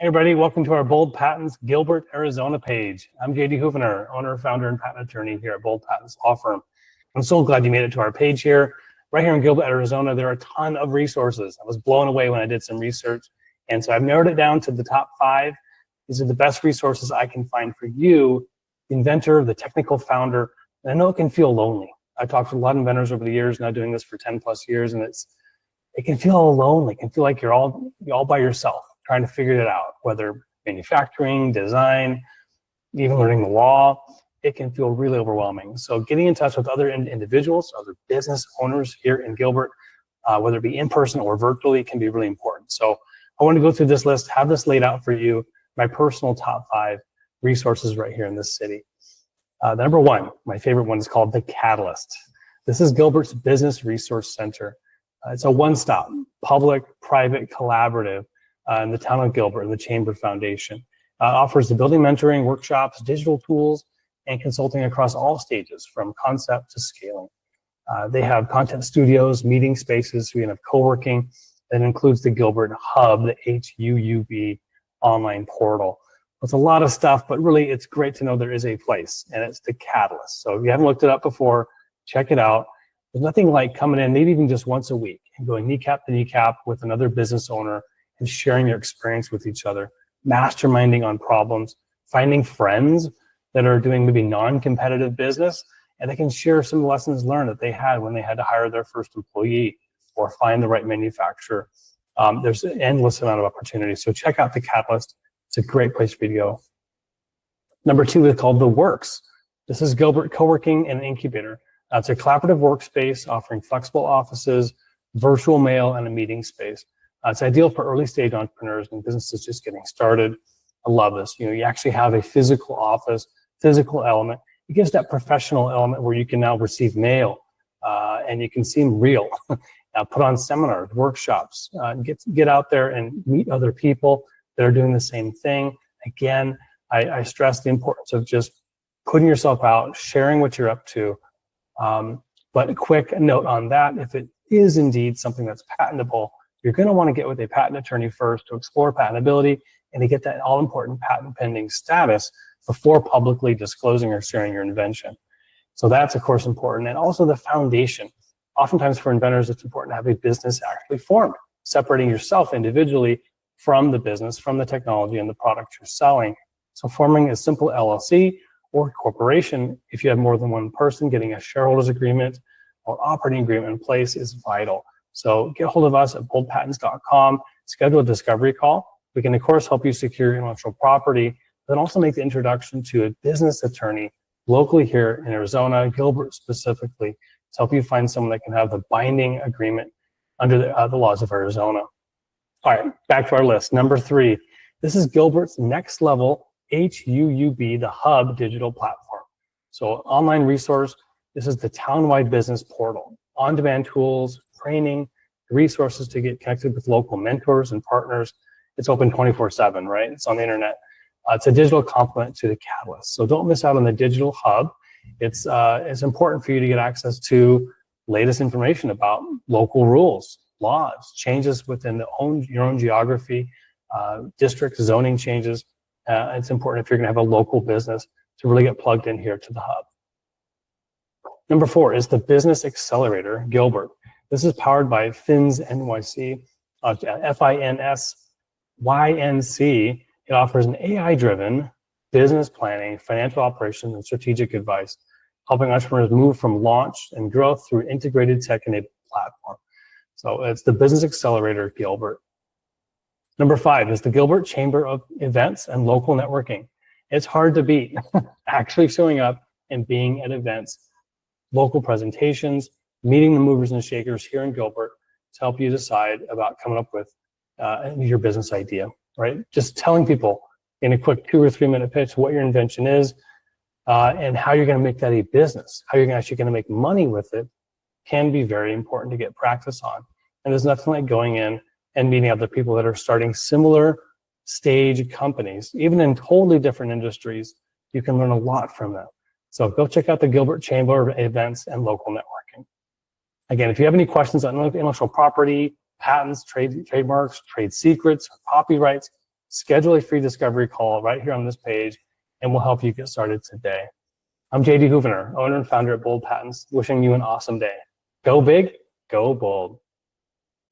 Hey everybody, welcome to our Bold Patents Gilbert, Arizona page. I'm JD Hoovener, owner, founder, and patent attorney here at Bold Patents Law Firm. I'm so glad you made it to our page here. Right here in Gilbert, Arizona, there are a ton of resources. I was blown away when I did some research, and so I've narrowed it down to the top 5. These are the best resources I can find for you, the inventor, the technical founder. And I know it can feel lonely. I've talked to a lot of inventors over the years, now doing this for 10 plus years, and it can feel lonely. It can feel like you're all by yourself, trying to figure it out, whether manufacturing, design, even learning the law. It can feel really overwhelming. So getting in touch with other individuals, other business owners here in Gilbert, whether it be in person or virtually, can be really important. So I want to go through this list, have this laid out for you, my personal top 5 resources right here in this city. The number 1, my favorite one, is called The Catalyst. This is Gilbert's Business Resource Center. It's a one-stop, public, private, collaborative in the town of Gilbert, the Chamber Foundation. Offers the building mentoring, workshops, digital tools, and consulting across all stages, from concept to scaling. They have content studios, meeting spaces, we have coworking. That includes the Gilbert Hub, the HUUB online portal. It's a lot of stuff, but really it's great to know there is a place, and it's The Catalyst. So if you haven't looked it up before, check it out. There's nothing like coming in, maybe even just once a week, and going kneecap to kneecap with another business owner and sharing your experience with each other, masterminding on problems, finding friends that are doing maybe non-competitive business, and they can share some lessons learned that they had when they had to hire their first employee or find the right manufacturer. There's an endless amount of opportunities. So check out The Catalyst. It's a great place for you to go. Number 2 is called The Works. This is Gilbert Coworking and Incubator. It's a collaborative workspace offering flexible offices, virtual mail, and a meeting space. It's ideal for early stage entrepreneurs and businesses just getting started. I love this. You actually have a physical office, physical element. It gives that professional element where you can now receive mail and you can seem real. Put on seminars, workshops, get out there and meet other people that are doing the same thing. Again, I stress the importance of just putting yourself out, sharing what you're up to. But a quick note on that, if it is indeed something that's patentable, you're going to want to get with a patent attorney first to explore patentability and to get that all-important patent pending status before publicly disclosing or sharing your invention. So that's, of course, important. And also the foundation. Oftentimes for inventors, it's important to have a business actually formed, separating yourself individually from the business, from the technology and the product you're selling. So forming a simple LLC or corporation, if you have more than one person, getting a shareholders agreement or operating agreement in place is vital. So get a hold of us at boldpatents.com, schedule a discovery call. We can, of course, help you secure intellectual property, but also make the introduction to a business attorney locally here in Arizona, Gilbert specifically, to help you find someone that can have the binding agreement under the laws of Arizona. All right, back to our list. Number 3, this is Gilbert's next level HUUB, the Hub digital platform. So online resource, this is the town-wide business portal. On-demand tools, training, resources to get connected with local mentors and partners. It's open 24/7, right? It's on the internet. It's a digital complement to The Catalyst. So don't miss out on the digital hub. It's important for you to get access to latest information about local rules, laws, changes within your own geography, district zoning changes. It's important if you're going to have a local business to really get plugged in here to the hub. Number 4 is the Business Accelerator, Gilbert. This is powered by FINS NYC, FINSYNC. It offers an AI-driven business planning, financial operations, and strategic advice, helping entrepreneurs move from launch and growth through an integrated tech-enabled platform. So it's the Business Accelerator, Gilbert. Number 5 is the Gilbert Chamber of Events and Local Networking. It's hard to beat actually showing up and being at events, local presentations, meeting the movers and shakers here in Gilbert to help you decide about coming up with your business idea, right? Just telling people in a quick 2 or 3 minute pitch what your invention is and how you're going to make that a business, how you're actually going to make money with it, can be very important to get practice on. And there's nothing like going in and meeting other people that are starting similar stage companies, even in totally different industries. You can learn a lot from them. So go check out the Gilbert Chamber of Events and Local Networking. Again, if you have any questions on intellectual property, patents, trademarks, trade secrets, or copyrights, schedule a free discovery call right here on this page, and we'll help you get started today. I'm JD Hoovener, owner and founder at Bold Patents, wishing you an awesome day. Go big, go bold.